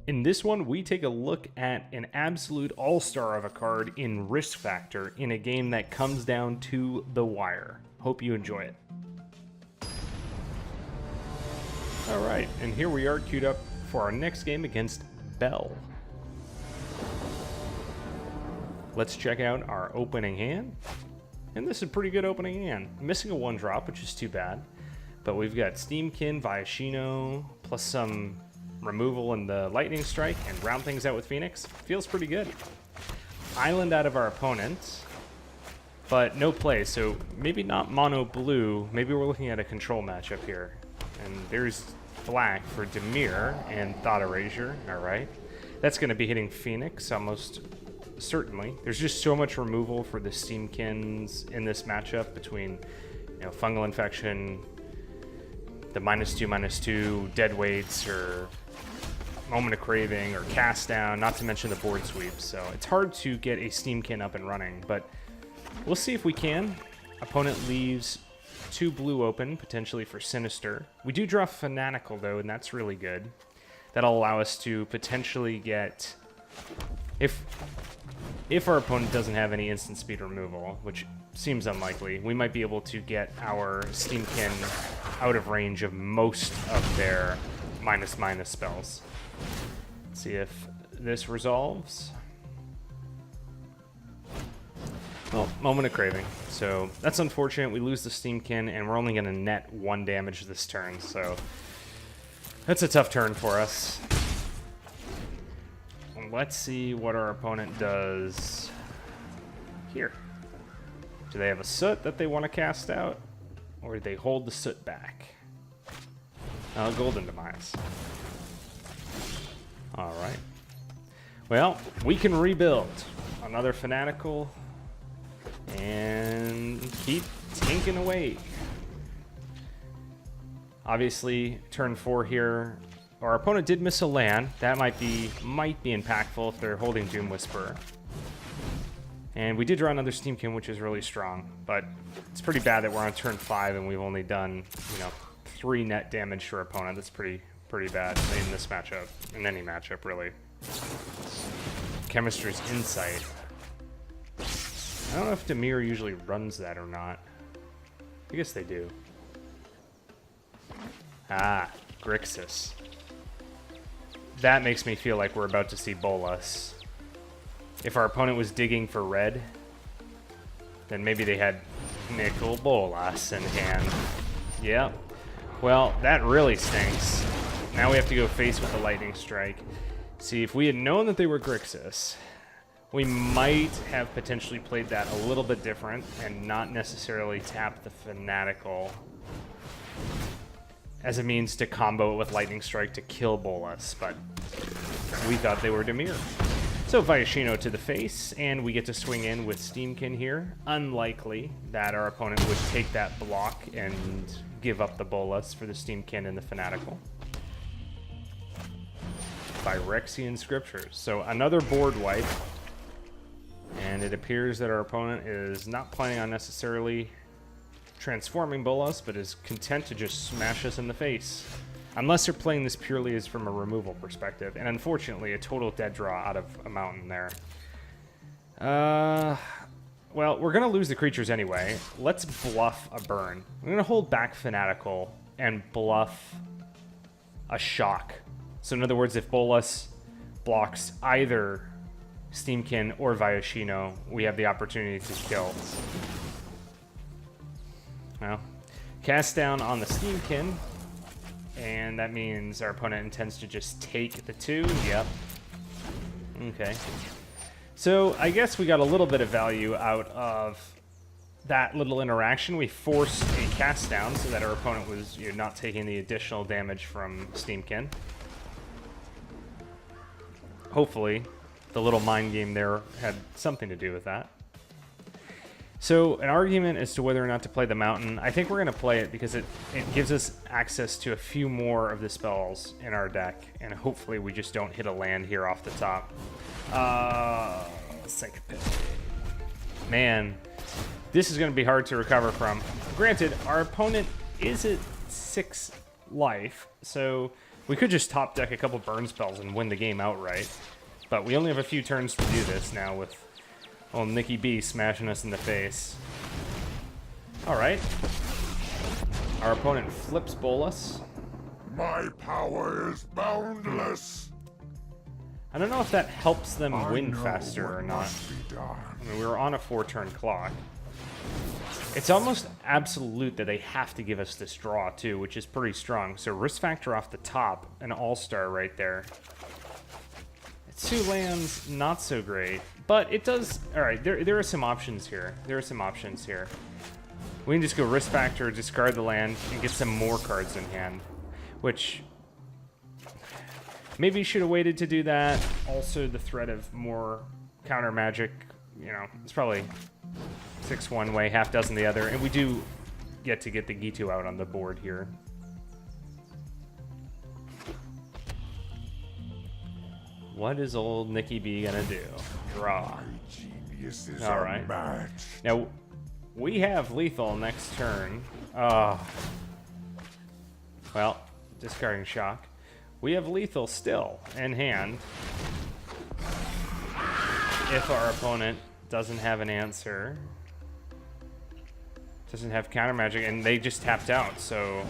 In this one, we take a look at an absolute all-star of a card in Risk Factor in a game that comes down to the wire. Hope you enjoy it. Alright, and here we are queued up for our next game against Bell. Let's check out our opening hand. And this is a pretty good opening hand. Missing a 1-drop, which is too bad. But we've got Steamkin, Viashino, plus some removal in the Lightning Strike, and round things out with Phoenix. Feels pretty good. Island out of our opponent, but no play, so maybe not mono blue. Maybe we're looking at a control matchup here. And there's black for Dimir and Thought Erasure. Alright. That's going to be hitting Phoenix almost certainly. There's just so much removal for the Steamkins in this matchup between, Fungal Infection, the -2/-2 dead weights, or Moment of Craving, or Cast Down, not to mention the board sweep. So it's hard to get a Steamkin up and running, but we'll see if we can. Opponent leaves 2 blue open, potentially for Sinister. We do draw Fanatical, though, and that's really good. That'll allow us to potentially get... If our opponent doesn't have any instant speed removal, which seems unlikely, we might be able to get our Steamkin out of range of most of their -- spells. Let's see if this resolves. Well, Moment of Craving. So that's unfortunate. We lose the Steamkin, and we're only going to net 1 damage this turn. So that's a tough turn for us. Let's see what our opponent does here. Do they have a Soot that they want to cast out? Or do they hold the Soot back? Golden Demise. Alright. Well, we can rebuild. Another Fanatical. And keep tinking away. Obviously, turn 4 here. Our opponent did miss a land. That might be impactful if they're holding Doom Whisperer. And we did draw another Steamkin, which is really strong. But it's pretty bad that we're on turn 5 and we've only done, 3 net damage to our opponent. That's pretty bad in this matchup, in any matchup, really. Chemistry's Insight. I don't know if Dimir usually runs that or not. I guess they do. Grixis. That makes me feel like we're about to see Bolas. If our opponent was digging for red, then maybe they had Nickel Bolas in hand. Yep. Well, that really stinks. Now we have to go face with the Lightning Strike. See, if we had known that they were Grixis, we might have potentially played that a little bit different and not necessarily tap the Fanatical as a means to combo it with Lightning Strike to kill Bolas, but we thought they were Dimir. So Viashino to the face, and we get to swing in with Steamkin here. Unlikely that our opponent would take that block and give up the Bolas for the Steamkin and the Fanatical. Phyrexian Scriptures. So another board wipe, and it appears that our opponent is not planning on necessarily transforming Bolas, but is content to just smash us in the face. Unless they're playing this purely as from a removal perspective. And unfortunately, a total dead draw out of a mountain there. Well, we're going to lose the creatures anyway. Let's bluff a burn. I'm going to hold back Fanatical and bluff a Shock. So in other words, if Bolas blocks either Steamkin or Viashino, we have the opportunity to kill. Well, cast down on the Steamkin, and that means our opponent intends to just take the 2. Yep. Okay. So I guess we got a little bit of value out of that little interaction. We forced a cast down so that our opponent was not taking the additional damage from Steamkin. Hopefully, the little mind game there had something to do with that. So an argument as to whether or not to play the mountain, I think we're going to play it because it gives us access to a few more of the spells in our deck, and hopefully we just don't hit a land here off the top. Syncopate. Man, this is going to be hard to recover from. Granted, our opponent is at 6 life, so We could just top deck a couple burn spells and win the game outright. But we only have a few turns to do this now with old Nikki B smashing us in the face. Alright. Our opponent flips Bolus. My power is boundless. I don't know if that helps them win faster or not. Must be done. I mean, we were on a 4-turn clock. It's almost absolute that they have to give us this draw, too, which is pretty strong. So risk factor off the top, an all-star right there. It's 2 lands, not so great. But it does... Alright, there are some options here. There are some options here. We can just go risk factor, discard the land, and get some more cards in hand. Which... maybe should have waited to do that. Also, the threat of more counter magic, you know, it's probably 6 one way, half dozen the other. And we do get to get the Gitu out on the board here. What is old Nikki B gonna do? Draw. My genius is All right. unmatched. Now, we have lethal next turn. Well, discarding shock. We have lethal still in hand. If our opponent doesn't have an answer, doesn't have counter magic, and they just tapped out, so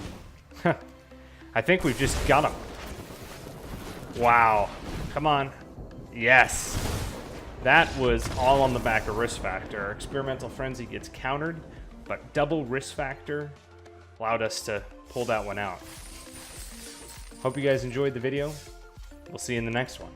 I think we've just got them. Wow. Come on. Yes. That was all on the back of risk factor. Experimental Frenzy gets countered, but double risk factor allowed us to pull that one out. Hope you guys enjoyed the video. We'll see you in the next one.